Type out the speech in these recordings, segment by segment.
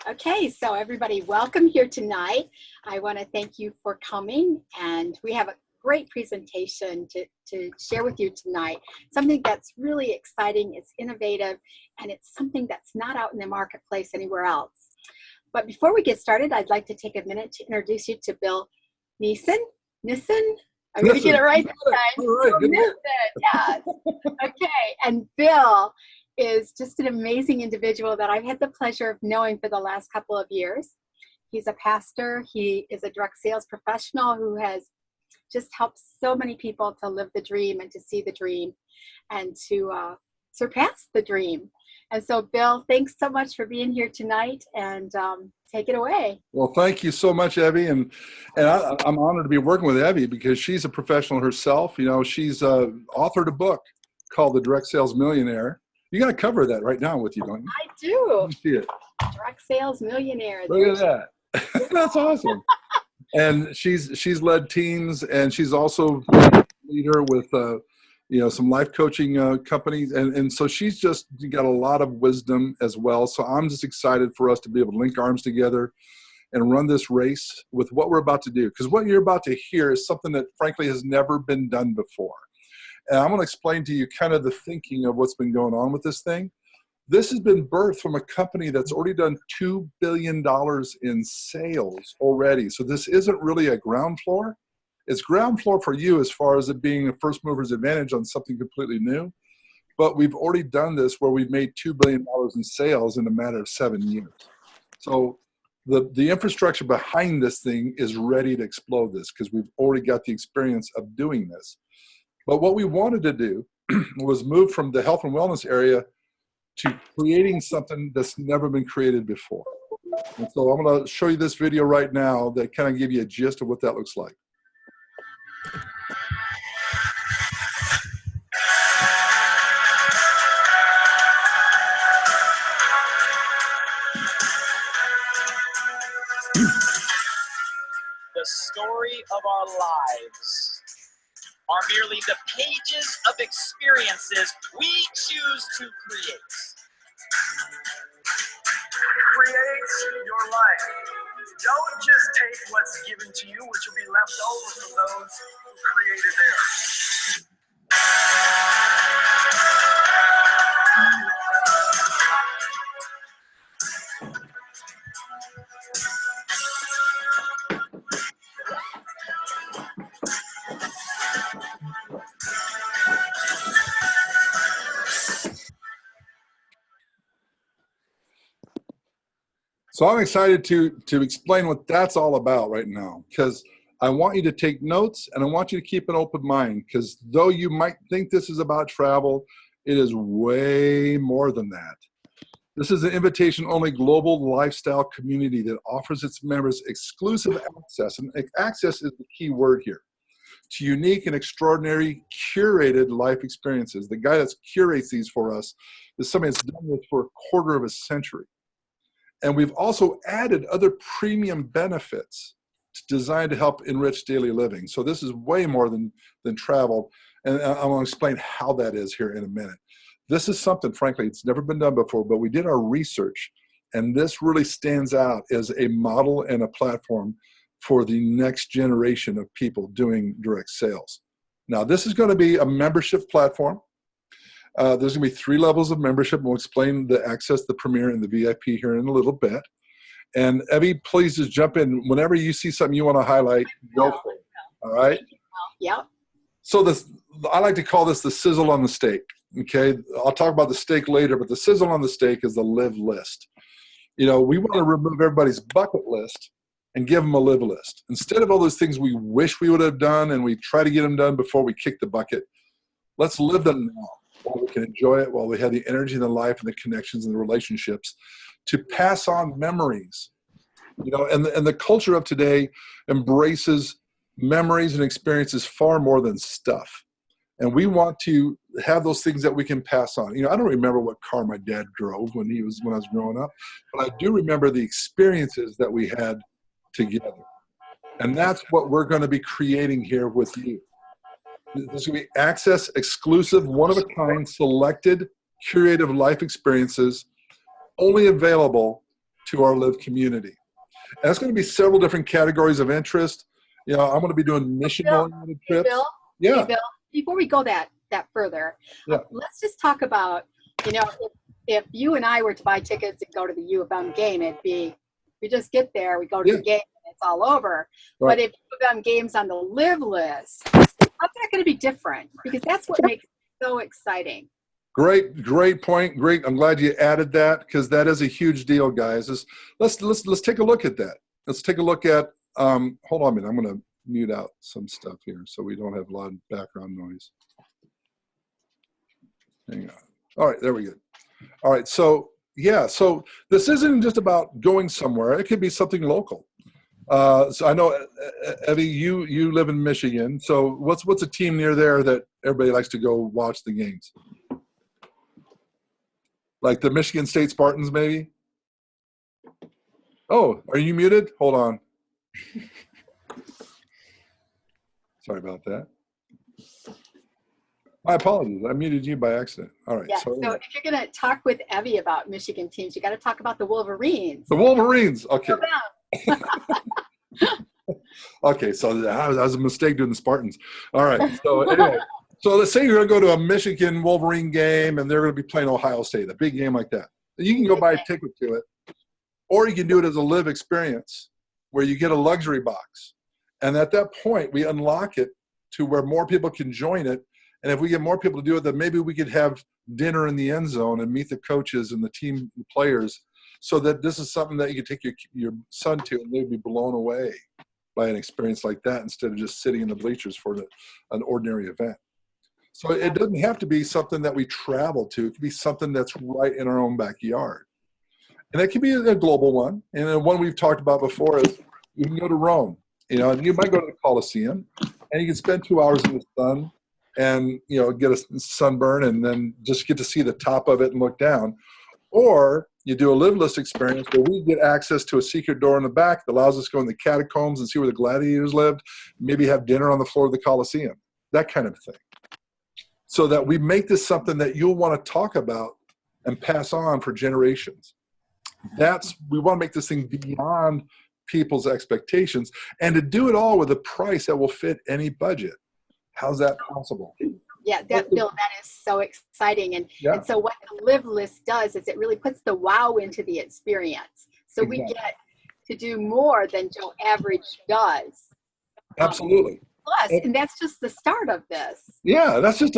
Okay, so everybody, welcome here tonight. I want to thank you for coming, and we have a great presentation to share with you tonight. Something that's really exciting, it's innovative, and it's something that's not out in the marketplace anywhere else. But before we get started, I'd like to take a minute to introduce you to Bill Nissen. I'm going to get it right this time. All right, good. Nissen, yes. Okay, and Bill is just an amazing individual that I've had the pleasure of knowing for the last couple of years. He's a pastor. He is a direct sales professional who has just helped so many people to live the dream and to see the dream and to surpass the dream. And so, Bill, thanks so much for being here tonight, and take it away. Well, thank you so much, Evie, and I'm honored to be working with Evie because she's a professional herself. You know, she's authored a book called The Direct Sales Millionaire. You got to cover that right now with you, don't you? I do. Let me see it. Direct Sales Millionaire. Look at that. That's awesome. And she's led teams, and she's also a leader with some life coaching companies, and so she's just got a lot of wisdom as well. So I'm just excited for us to be able to link arms together and run this race with what we're about to do, because what you're about to hear is something that frankly has never been done before. And I'm going to explain to you kind of the thinking of what's been going on with this thing. This has been birthed from a company that's already done $2 billion in sales already. So this isn't really a ground floor. It's ground floor for you as far as it being a first mover's advantage on something completely new. But we've already done this where we've made $2 billion in sales in a matter of 7 years. So the infrastructure behind this thing is ready to explode this because we've already got the experience of doing this. But what we wanted to do was move from the health and wellness area to creating something that's never been created before. And so I'm going to show you this video right now that kind of give you a gist of what that looks like. The story of our lives are merely the pages of experiences we choose to create. Create your life. Don't just take what's given to you, which will be left over from those who created theirs. So I'm excited to explain what that's all about right now, because I want you to take notes and I want you to keep an open mind, because though you might think this is about travel, it is way more than that. This is an invitation-only global lifestyle community that offers its members exclusive access, and access is the key word here, to unique and extraordinary curated life experiences. The guy that curates these for us is somebody that's done this for a 1/4 of a century. And we've also added other premium benefits designed to help enrich daily living. So this is way more than travel. And I want to explain how that is here in a minute. This is something, frankly, it's never been done before, but we did our research. And this really stands out as a model and a platform for the next generation of people doing direct sales. Now, this is going to be a membership platform. There's going to be 3 levels of membership. We'll explain the access, the premier, and the VIP here in a little bit. And Evie, please just jump in. Whenever you see something you want to highlight, go for it. All right? Yeah. So I like to call this the sizzle on the steak. Okay? I'll talk about the steak later, but the sizzle on the steak is the LIV list. You know, we want to remove everybody's bucket list and give them a LIV list. Instead of all those things we wish we would have done and we try to get them done before we kick the bucket, let's live them now, while we can enjoy it, while we have the energy and the life and the connections and the relationships to pass on memories. You know, and the culture of today embraces memories and experiences far more than stuff. And we want to have those things that we can pass on. You know, I don't remember what car my dad drove when I was growing up, but I do remember the experiences that we had together. And that's what we're going to be creating here with you. This is going to be access exclusive, one-of-a-kind, selected, curative life experiences, only available to our LIV community. And it's going to be several different categories of interest. You know, I'm going to be doing mission-oriented trips. Bill, Yeah. hey, Bill, before we go that further, Yeah. let's just talk about, you know, if you and I were to buy tickets and go to the U of M game, it'd be, we just get there, we go to the game, and it's all over. Right. But if U of M game's on the LIV list, how's that going to be different? Because that's what makes it so exciting. Great point. Great. I'm glad you added that, because that is a huge deal, guys. Let's take a look at that. Let's take a look at, hold on a minute. I'm going to mute out some stuff here so we don't have a lot of background noise. Hang on. All right, there we go. All right, so yeah, so this isn't just about going somewhere. It could be something local. So I know, Evie, you live in Michigan. So what's a team near there that everybody likes to go watch the games? Like the Michigan State Spartans, maybe? Oh, are you muted? Hold on. Sorry about that. My apologies. I muted you by accident. All right. Yeah, so if you're going to talk with Evie about Michigan teams, you got to talk about the Wolverines. The Wolverines. Okay. Go Okay, so that was a mistake doing the Spartans. All right. So anyway, so let's say you're going to go to a Michigan Wolverine game and they're going to be playing Ohio State, a big game like that. You can go buy a ticket to it, or you can do it as a LIV experience where you get a luxury box. And at that point, we unlock it to where more people can join it. And if we get more people to do it, then maybe we could have dinner in the end zone and meet the coaches and the team players, so that this is something that you could take your son to and they'd be blown away by an experience like that instead of just sitting in the bleachers for an ordinary event. So it doesn't have to be something that we travel to. It could be something that's right in our own backyard. And that could be a global one. And the one we've talked about before is you can go to Rome. You know, and you might go to the Colosseum and you can spend 2 hours in the sun and, you know, get a sunburn and then just get to see the top of it and look down. Or you do a live-less experience where we get access to a secret door in the back that allows us to go in the catacombs and see where the gladiators lived, maybe have dinner on the floor of the Colosseum, that kind of thing. So that we make this something that you'll want to talk about and pass on for generations. We want to make this thing beyond people's expectations, and to do it all with a price that will fit any budget. How's that possible? Yeah, Bill, that is so exciting. And so what the LIV list does is it really puts the wow into the experience. So we get to do more than Joe Average does. Absolutely. Plus, and that's just the start of this. Yeah, that's just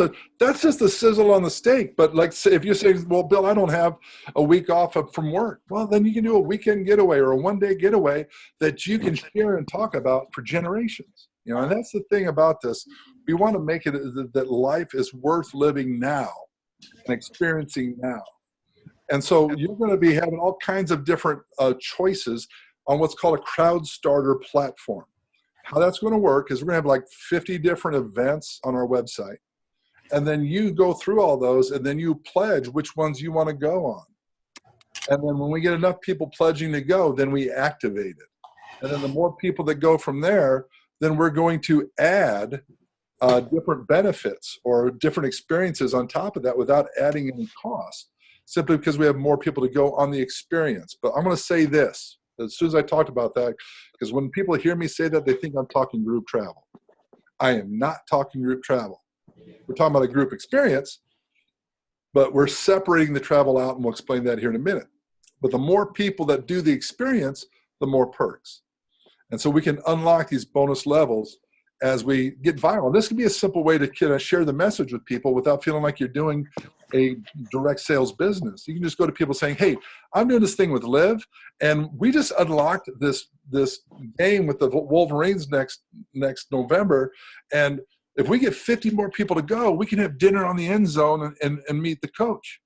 the sizzle on the steak. But like, if you say, well, Bill, I don't have a week off from work. Well, then you can do a weekend getaway or a one-day getaway that you can share and talk about for generations. You know, and that's the thing about this. We want to make it that life is worth living now and experiencing now. And so you're going to be having all kinds of different choices on what's called a crowd starter platform. How that's going to work is we're going to have like 50 different events on our website. And then you go through all those and then you pledge which ones you want to go on. And then when we get enough people pledging to go, then we activate it. And then the more people that go from there, then we're going to add different benefits or different experiences on top of that without adding any cost, simply because we have more people to go on the experience. But I'm going to say this as soon as I talked about that, because when people hear me say that, they think I'm talking group travel. I am not talking group travel. We're talking about a group experience, but we're separating the travel out, and we'll explain that here in a minute. But the more people that do the experience, the more perks. And so we can unlock these bonus levels as we get viral. This can be a simple way to kind of share the message with people without feeling like you're doing a direct sales business. You can just go to people saying, hey, I'm doing this thing with LIV, and we just unlocked this game with the Wolverines next November, and if we get 50 more people to go, we can have dinner on the end zone and meet the coach.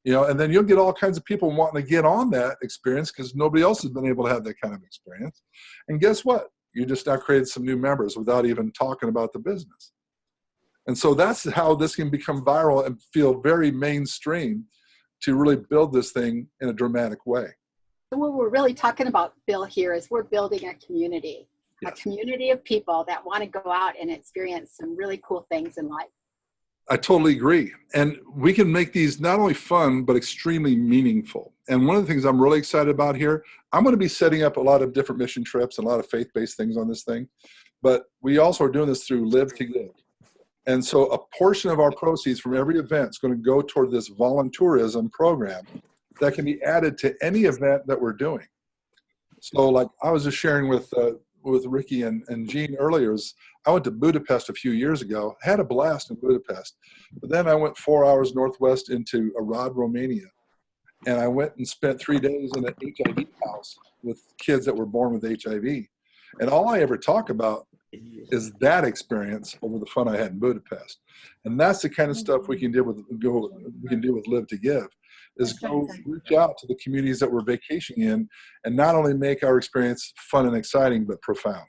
You know, and then you'll get all kinds of people wanting to get on that experience because nobody else has been able to have that kind of experience. And guess what? You just now created some new members without even talking about the business. And so that's how this can become viral and feel very mainstream to really build this thing in a dramatic way. What we're really talking about, Bill, here is we're building a community, a community of people that want to go out and experience some really cool things in life. I totally agree. And we can make these not only fun, but extremely meaningful. And one of the things I'm really excited about here, I'm going to be setting up a lot of different mission trips and a lot of faith-based things on this thing. But we also are doing this through Live to Give. And so a portion of our proceeds from every event is going to go toward this volunteerism program that can be added to any event that we're doing. So like I was just sharing with Ricky and Jean earlier, is I went to Budapest a few years ago, had a blast in Budapest, but then I went 4 hours northwest into Arad, Romania, and I went and spent 3 days in an HIV house with kids that were born with HIV. And all I ever talk about is that experience over the fun I had in Budapest. And that's the kind of stuff we can do with Live to Give, is go reach out to the communities that we're vacationing in and not only make our experience fun and exciting, but profound.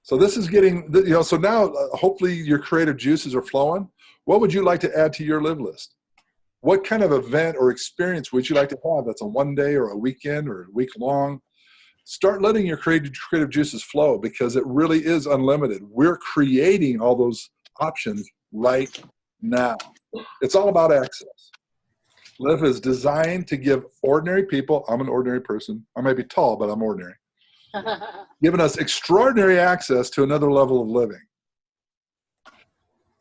So this is getting, you know, so now hopefully your creative juices are flowing. What would you like to add to your Live list? What kind of event or experience would you like to have that's a one day or a weekend or a week long? Start letting your creative juices flow, because it really is unlimited. We're creating all those options right now. It's all about access. Live is designed to give ordinary people, I'm an ordinary person, I may be tall, but I'm ordinary, giving us extraordinary access to another level of living.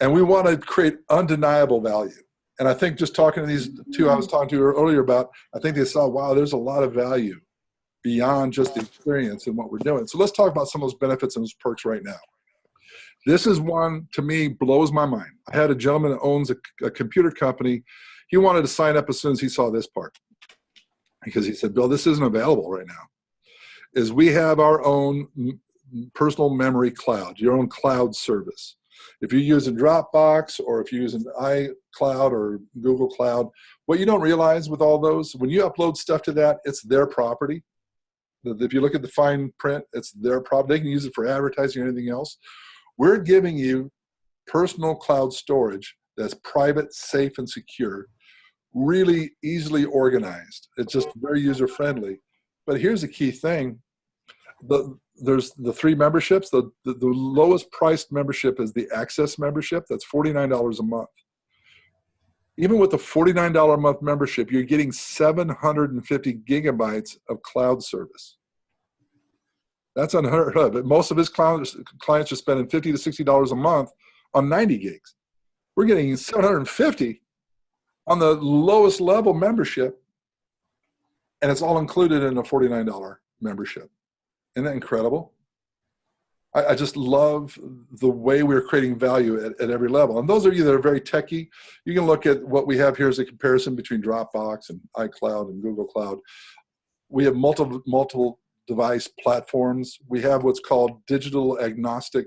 And we want to create undeniable value. And I think just talking to these two I was talking to earlier about, I think they saw, wow, there's a lot of value beyond just the experience and what we're doing. So let's talk about some of those benefits and those perks right now. This is one, to me, blows my mind. I had a gentleman that owns a computer company. He wanted to sign up as soon as he saw this part, because he said, Bill, this isn't available right now. Is we have our own personal memory cloud, your own cloud service. If you're using Dropbox or if you're using iCloud or Google Cloud, what you don't realize with all those, when you upload stuff to that, it's their property. If you look at the fine print, it's their property. They can use it for advertising or anything else. We're giving you personal cloud storage that's private, safe, and secure, really easily organized. It's just very user-friendly. But here's the key thing. There's the 3 memberships. The lowest priced membership is the Access membership. That's $49 a month. Even with the $49 a month membership, you're getting 750 gigabytes of cloud service. That's unheard of. But most of his clients are spending $50 to $60 a month on 90 gigs. We're getting 750 on the lowest level membership, and it's all included in a $49 membership. Isn't that incredible? I just love the way we're creating value at every level. And those of you that are very techie, you can look at what we have here as a comparison between Dropbox and iCloud and Google Cloud. We have multiple device platforms. We have what's called digital agnostic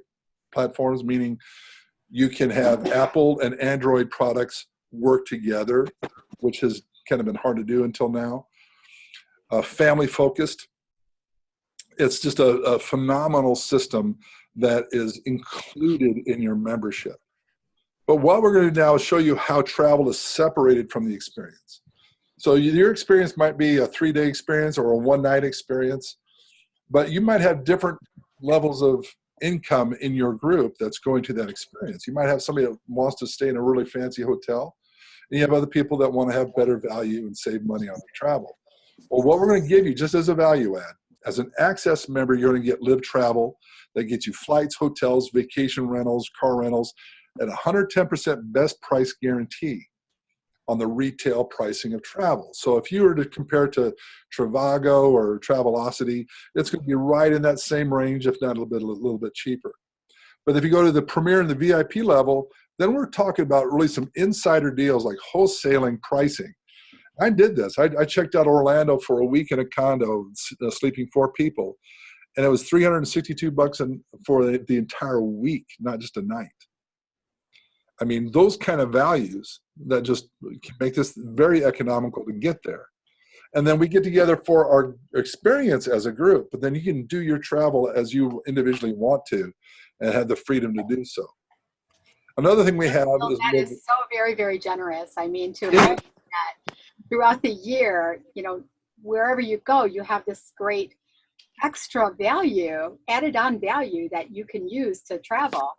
platforms, meaning you can have Apple and Android products work together, which has kind of been hard to do until now. Family focused. It's just a phenomenal system that is included in your membership. But what we're going to do now is show you how travel is separated from the experience. So your experience might be a 3-day experience or a 1-night experience, but you might have different levels of income in your group that's going to that experience. You might have somebody that wants to stay in a really fancy hotel, and you have other people that want to have better value and save money on their travel. Well, what we're going to give you just as a value add, as an Access member, you're going to get Live Travel that gets you flights, hotels, vacation rentals, car rentals at 110% best price guarantee on the retail pricing of travel. So if you were to compare to Trivago or Travelocity, it's going to be right in that same range, if not a little bit cheaper. But if you go to the Premier and the VIP level, then we're talking about really some insider deals like wholesaling pricing. I did this. I checked out Orlando for a week in a condo, sleeping 4 people, and it was $362 for the entire week, not just a night. I mean, those kind of values that just make this very economical to get there. And then we get together for our experience as a group, but then you can do your travel as you individually want to and have the freedom to do so. Another thing we have is that is so very, very generous. I mean, to have that throughout the year, you know, wherever you go, you have this great extra value, added on value that you can use to travel.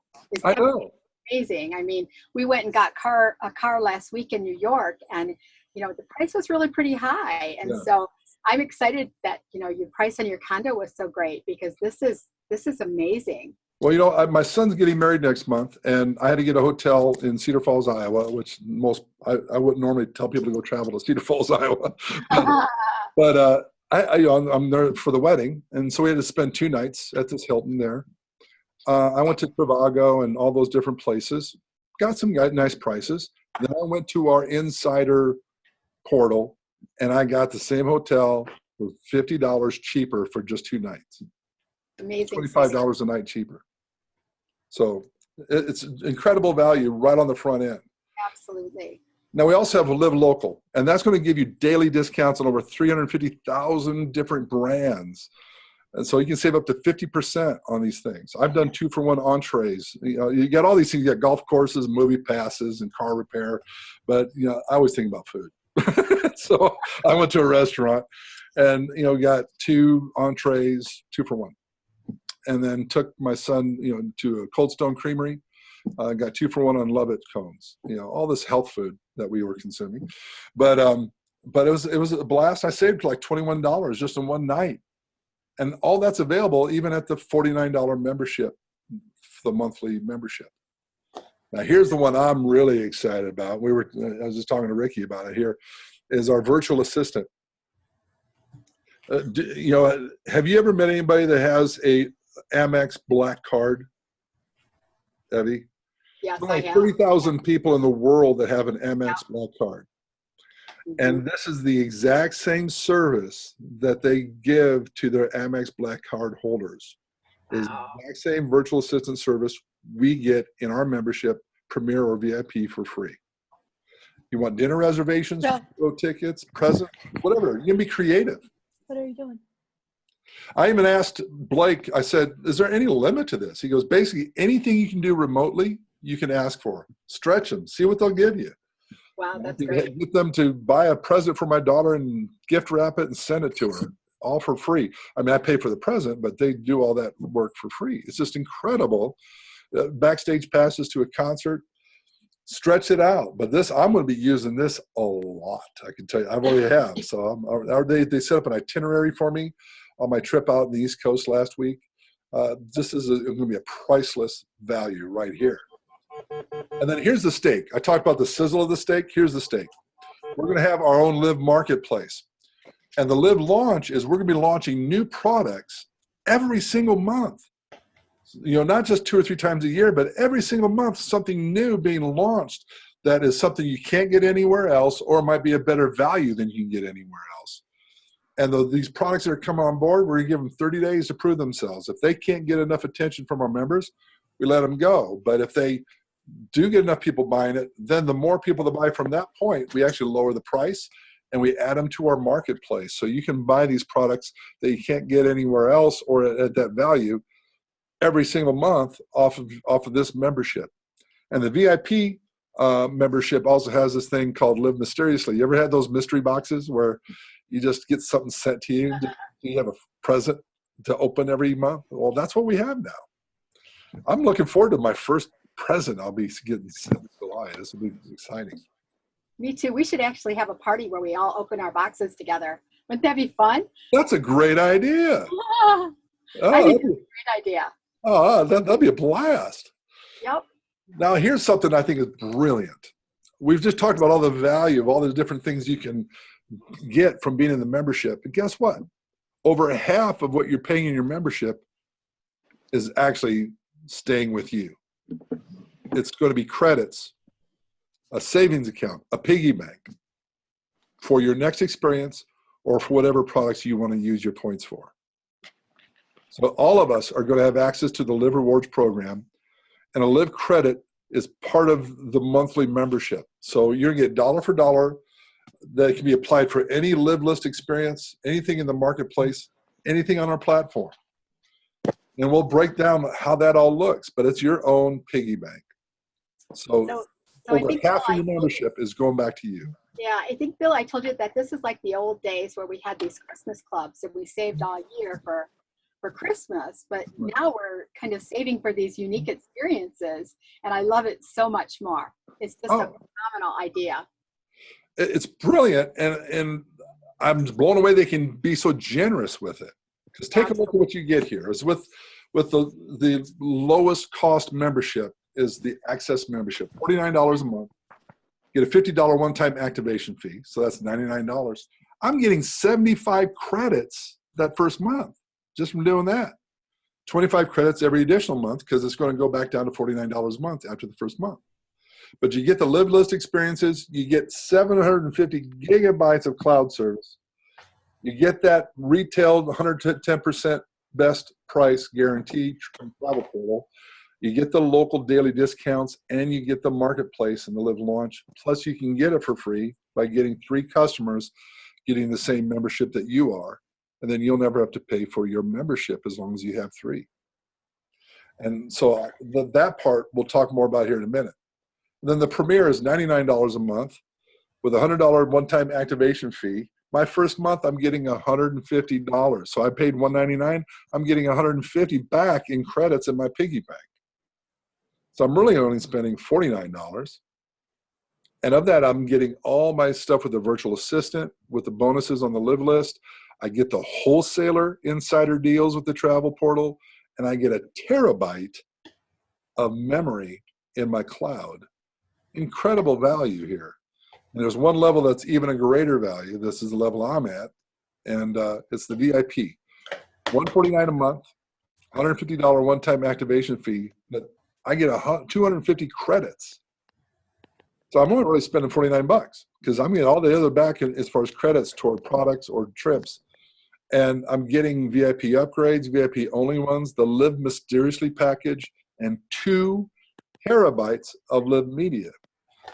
I know. amazing. I mean, we went and got a car last week in New York, and the price was really pretty high. And Yeah. so I'm excited that your price on your condo was so great, because this is amazing. Well, my son's getting married next month, and I had to get a hotel in Cedar Falls, Iowa, which I wouldn't normally tell people to go travel to Cedar Falls, Iowa. But I'm there for the wedding, and so we had to spend 2 nights at this Hilton there. I went to Trivago and all those different places, got some nice prices. Then I went to our insider portal, and I got the same hotel for $50 cheaper for just 2 nights. Amazing. $25 a night cheaper. So it's incredible value right on the front end. Absolutely. Now we also have a Live Local, and that's going to give you daily discounts on over 350,000 different brands. And so you can save up to 50% on these things. I've done 2-for-1 entrees. You get all these things. You get golf courses, movie passes, and car repair. But I always think about food. So I went to a restaurant, and got 2 entrees, 2-for-1, and then took my son to a Cold Stone Creamery. Got 2-for-1 on Love It cones. All this health food that we were consuming, but it was a blast. I saved like $21 just in one night. And all that's available even at the $49 membership, the monthly membership. Now, here's the one I'm really excited about. I was just talking to Ricky about it. Here is our virtual assistant. Have you ever met anybody that has a Amex Black Card, Evie? Yes, There's I like have. 30,000 people in the world that have an Amex Black Card. Mhm. And this is the exact same service that they give to their Amex Black Card holders. Is the exact same virtual assistant service we get in our membership, Premier or VIP, for free. You want dinner reservations, photo tickets, present, whatever. You can be creative. What are you doing? I even asked Blake, I said, is there any limit to this? He goes, basically anything you can do remotely, you can ask for. Stretch them, see what they'll give you. Wow, that's great. Get them to buy a present for my daughter and gift wrap it and send it to her, all for free. I mean, I pay for the present, but they do all that work for free. It's just incredible. Backstage passes to a concert, stretch it out. But I'm going to be using this a lot. I can tell you, I already have. So they set up an itinerary for me on my trip out in the East Coast last week. This is going to be a priceless value right here. And then here's the steak. I talked about the sizzle of the steak. Here's the steak. We're going to have our own LIV marketplace. And the LIV launch is we're going to be launching new products every single month. Not just 2 or 3 times a year, but every single month, something new being launched that is something you can't get anywhere else, or might be a better value than you can get anywhere else. And these products that are coming on board, we're going to give them 30 days to prove themselves. If they can't get enough attention from our members, we let them go. But if they do get enough people buying it, then the more people that buy from that point, we actually lower the price and we add them to our marketplace. So you can buy these products that you can't get anywhere else or at that value every single month off of this membership. And the VIP membership also has this thing called Live Mysteriously. You ever had those mystery boxes where you just get something sent to you? You have a present to open every month? Well, that's what we have now. I'm looking forward to my first present I'll be getting sent in July. This will be exciting. Me too. We should actually have a party where we all open our boxes together. Wouldn't that be fun? That's a great idea. I think it's a great idea. That'd be a blast. Yep. Now, here's something I think is brilliant. We've just talked about all the value of all the different things you can get from being in the membership. But guess what? Over half of what you're paying in your membership is actually staying with you. It's going to be credits, a savings account, a piggy bank for your next experience or for whatever products you want to use your points for. So all of us are going to have access to the LIV Rewards program, and a LIV credit is part of the monthly membership. So you're going to get dollar for dollar that can be applied for any LIV list experience, anything in the marketplace, anything on our platform. And we'll break down how that all looks, but it's your own piggy bank. So over half of your membership is going back to you. Yeah, I think, Bill, I told you that this is like the old days where we had these Christmas clubs and we saved all year for for Christmas, but now we're kind of saving for these unique experiences, and I love it so much more. It's just a phenomenal idea. It's brilliant, and I'm blown away they can be so generous with it. Because take a look at what you get here. It's with the lowest cost membership is the Access membership, $49 a month. Get a $50 one-time activation fee, so that's $99. I'm getting 75 credits that first month just from doing that. 25 credits every additional month because it's going to go back down to $49 a month after the first month. But you get the Live List experiences. You get 750 gigabytes of cloud service. You get that retailed 110% best price guarantee from Travel Portal. You get the local daily discounts, and you get the marketplace and the Live launch. Plus, you can get it for free by getting 3 customers getting the same membership that you are. And then you'll never have to pay for your membership as long as you have 3. And so that part we'll talk more about here in a minute. And then the Premier is $99 a month with a $100 one-time activation fee. My first month, I'm getting $150. So I paid $199. I'm getting $150 back in credits in my piggy bank. So I'm really only spending $49. And of that, I'm getting all my stuff with the virtual assistant, with the bonuses on the Live List. I get the wholesaler insider deals with the Travel Portal, and I get a terabyte of memory in my cloud. Incredible value here. And there's one level that's even a greater value. This is the level I'm at, and it's the VIP. $149 a month, $150 one-time activation fee, but I get 250 credits. So I'm only really spending $49 because I'm getting all the other back as far as credits toward products or trips. And I'm getting VIP upgrades, VIP only ones, the Live Mysteriously package, and 2 terabytes of Live Media.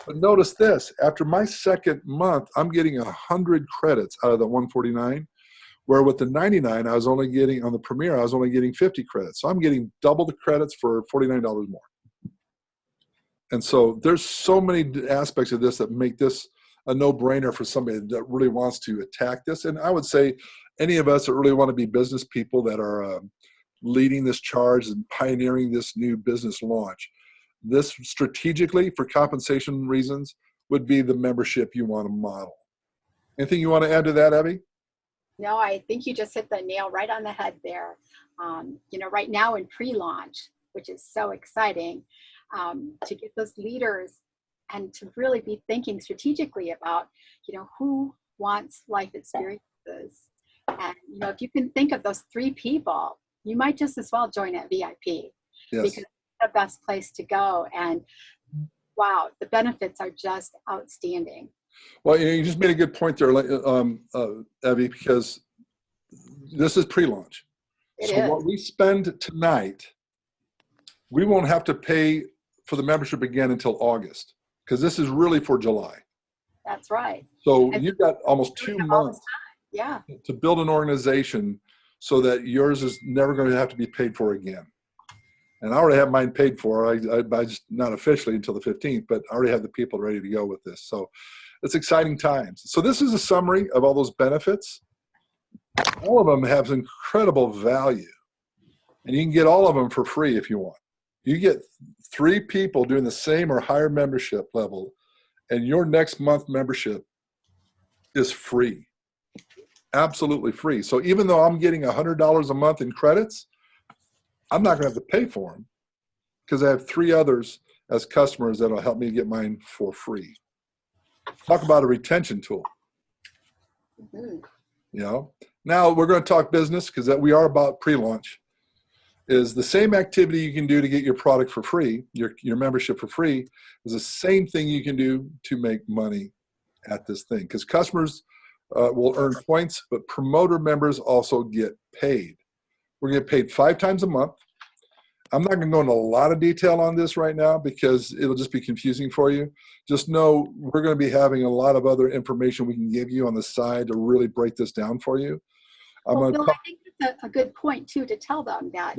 But notice this, after my second month, I'm getting 100 credits out of the 149, where with the 99, I was only getting, on the Premier, I was only getting 50 credits. So I'm getting double the credits for $49 more. And so there's so many aspects of this that make this a no-brainer for somebody that really wants to attack this. And I would say any of us that really want to be business people that are leading this charge and pioneering this new business launch, this strategically, for compensation reasons, would be the membership you want to model. Anything you want to add to that, Evie? No, I think you just hit the nail right on the head there. Right now in pre-launch, which is so exciting, to get those leaders and to really be thinking strategically about, who wants life experiences. And, if you can think of those 3 people, you might just as well join at VIP. Yes. Because the best place to go, and wow, the benefits are just outstanding. Well, you just made a good point there, Evie, because this is pre-launch. What we spend tonight, we won't have to pay for the membership again until August, because this is really for July. That's right. So and you've got almost 2 months to build an organization so that yours is never going to have to be paid for again. And I already have mine paid for. I just not officially until the 15th, but I already have the people ready to go with this. So it's exciting times. So this is a summary of all those benefits. All of them have incredible value. And you can get all of them for free if you want. You get 3 people doing the same or higher membership level, and your next month membership is free. Absolutely free. So even though I'm getting $100 a month in credits, I'm not going to have to pay for them because I have 3 others as customers that will help me get mine for free. Talk about a retention tool. Now we're going to talk business because we are about pre-launch. Is the same activity you can do to get your product for free, your membership for free, is the same thing you can do to make money at this thing. Because customers will earn points, but promoter members also get paid. We're going to get paid 5 times a month. I'm not going to go into a lot of detail on this right now because it'll just be confusing for you. Just know we're going to be having a lot of other information we can give you on the side to really break this down for you. Bill, I think it's a good point too to tell them that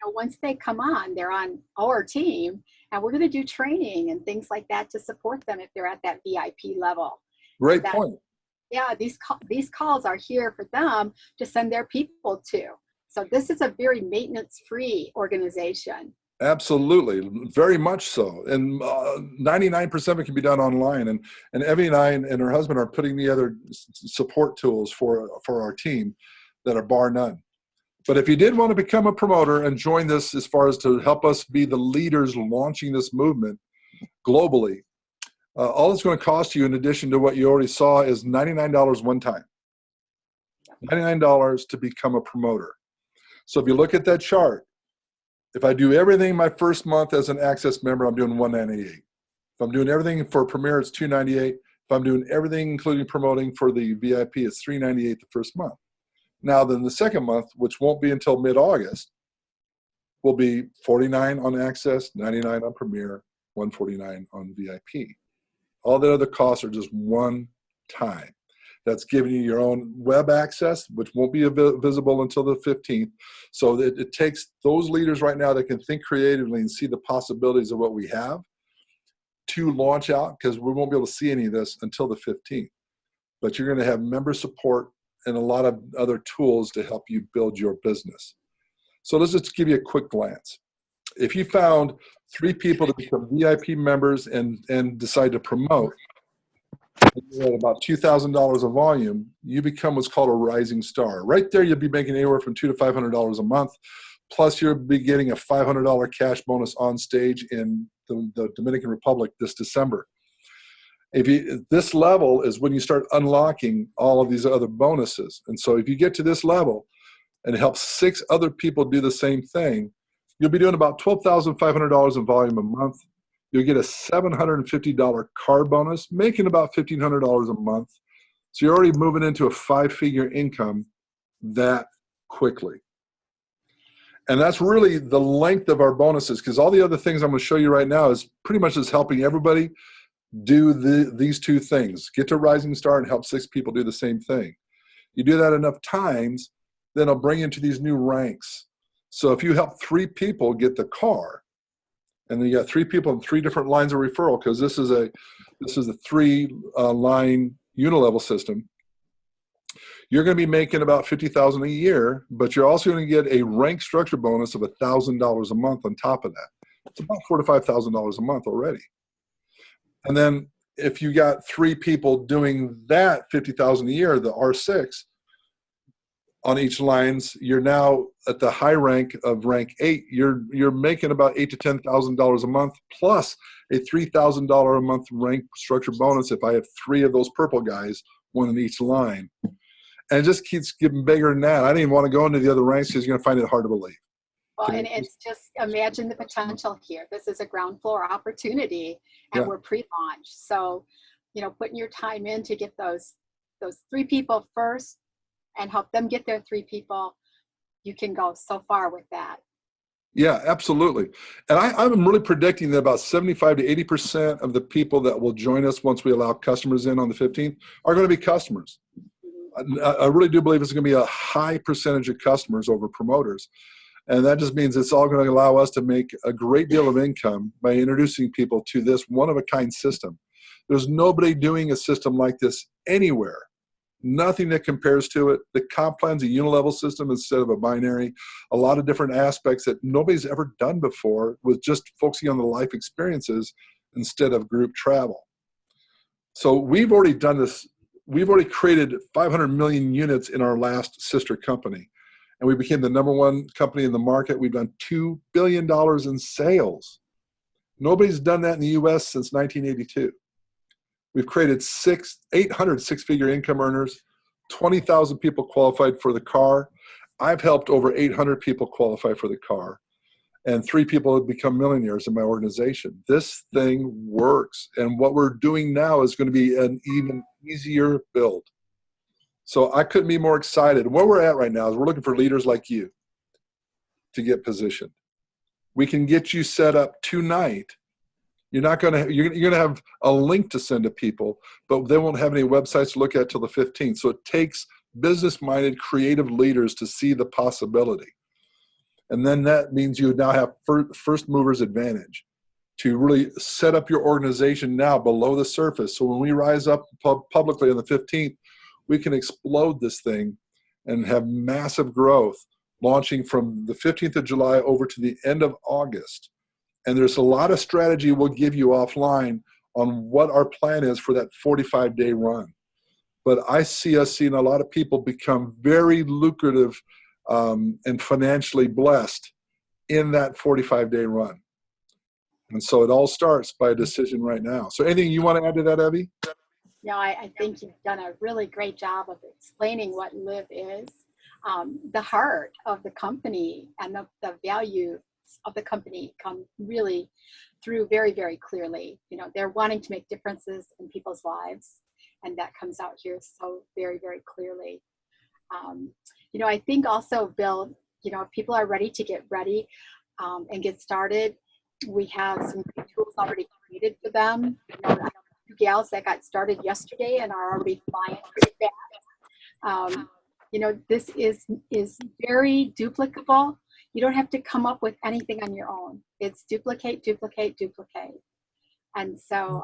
once they come on, they're on our team, and we're going to do training and things like that to support them if they're at that VIP level. Great point. Yeah, these calls are here for them to send their people to. So this is a very maintenance-free organization. Absolutely, very much so. And 99% of it can be done online. And Evie and I and her husband are putting together support tools for our team that are bar none. But if you did want to become a promoter and join this as far as to help us be the leaders launching this movement globally, all it's going to cost you in addition to what you already saw is $99 one time. $99 to become a promoter. So if you look at that chart, if I do everything my first month as an Access member, I'm doing $198. If I'm doing everything for Premier, it's $298. If I'm doing everything, including promoting for the VIP, it's $398 the first month. Now, then the second month, which won't be until mid-August, will be $49 on Access, $99 on Premier, $149 on VIP. All the other costs are just one time. That's giving you your own web access, which won't be visible until the 15th. So it takes those leaders right now that can think creatively and see the possibilities of what we have to launch out, because we won't be able to see any of this until the 15th. But you're going to have member support and a lot of other tools to help you build your business. So let's just give you a quick glance. If you found 3 people to become VIP members and decide to promote, at about $2,000 of volume, you become what's called a rising star. Right there, you'll be making anywhere from $200 to $500 a month. Plus, you'll be getting a $500 cash bonus on stage in the Dominican Republic this December. This level is when you start unlocking all of these other bonuses. And so if you get to this level and help 6 other people do the same thing, you'll be doing about $12,500 in volume a month. You'll get a $750 car bonus, making about $1,500 a month. So you're already moving into a 5-figure income that quickly. And that's really the length of our bonuses, because all the other things I'm going to show you right now is pretty much just helping everybody do these 2 things. Get to Rising Star and help 6 people do the same thing. You do that enough times, then I'll bring you into these new ranks. So if you help 3 people get the car, and then you got 3 people in 3 different lines of referral, because this is a 3-line unilevel system. You're going to be making about $50,000 a year, but you're also going to get a rank structure bonus of $1,000 a month on top of that. It's about $4,000 to $5,000 a month already. And then if you got 3 people doing that $50,000 a year, the R6 on each lines, you're now at the high rank of rank 8. You're making about $8,000 to $10,000 a month, plus a $3,000 a month rank structure bonus if I have 3 of those purple guys, 1 in each line. And it just keeps getting bigger than that. I didn't even want to go into the other ranks because you're going to find it hard to believe. Well, and it's just, imagine the potential here. This is a ground floor opportunity, and we're pre-launch. So, putting your time in to get those 3 people first and help them get their 3 people, you can go so far with that. Yeah, absolutely. And I'm really predicting that about 75 to 80% of the people that will join us once we allow customers in on the 15th are going to be customers. I really do believe it's going to be a high percentage of customers over promoters. And that just means it's all going to allow us to make a great deal of income by introducing people to this one-of-a-kind system. There's nobody doing a system like this anywhere. Nothing that compares to it. The comp plan's a unilevel system instead of a binary. A lot of different aspects that nobody's ever done before, with just focusing on the life experiences instead of group travel. So we've already done this. We've already created 500 million units in our last sister company. And we became the #1 company in the market. We've done $2 billion in sales. Nobody's done that in the US since 1982. We've created 800 6-figure income earners, 20,000 people qualified for the car. I've helped over 800 people qualify for the car, and 3 people have become millionaires in my organization. This thing works, and what we're doing now is going to be an even easier build. So I couldn't be more excited. Where we're at right now is we're looking for leaders like you to get positioned. We can get you set up tonight. You're going to have a link to send to people, but they won't have any websites to look at till the 15th. So it takes business-minded, creative leaders to see the possibility. And then that means you now have first mover's advantage to really set up your organization now below the surface. So when we rise up publicly on the 15th, we can explode this thing and have massive growth launching from the 15th of July over to the end of August. And there's a lot of strategy we'll give you offline on what our plan is for that 45-day run. But I see us seeing a lot of people become very lucrative and financially blessed in that 45-day run. And so it all starts by a decision right now. So anything you want to add to that, Evie? No, I think you've done a really great job of explaining what LIV is, the heart of the company and the values of the company come really through very, very clearly. You know, they're wanting to make differences in people's lives, and that comes out here so very, very clearly. You know, I think also, Bill, you know, if people are ready to get ready and get started, we have some great tools already created for them. You know, I have 2 gals that got started yesterday and are already flying pretty fast. You know, this is very duplicable. You don't have to come up with anything on your own. It's duplicate, duplicate, duplicate. And so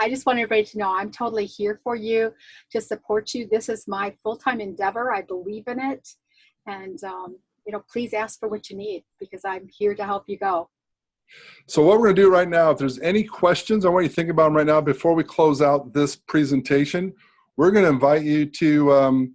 I just want everybody to know I'm totally here for you, to support you. This is my full-time endeavor. I believe in it. And, you know, please ask for what you need, because I'm here to help you go. So what we're going to do right now, if there's any questions, I want you to think about them right now before we close out this presentation. We're going to invite you to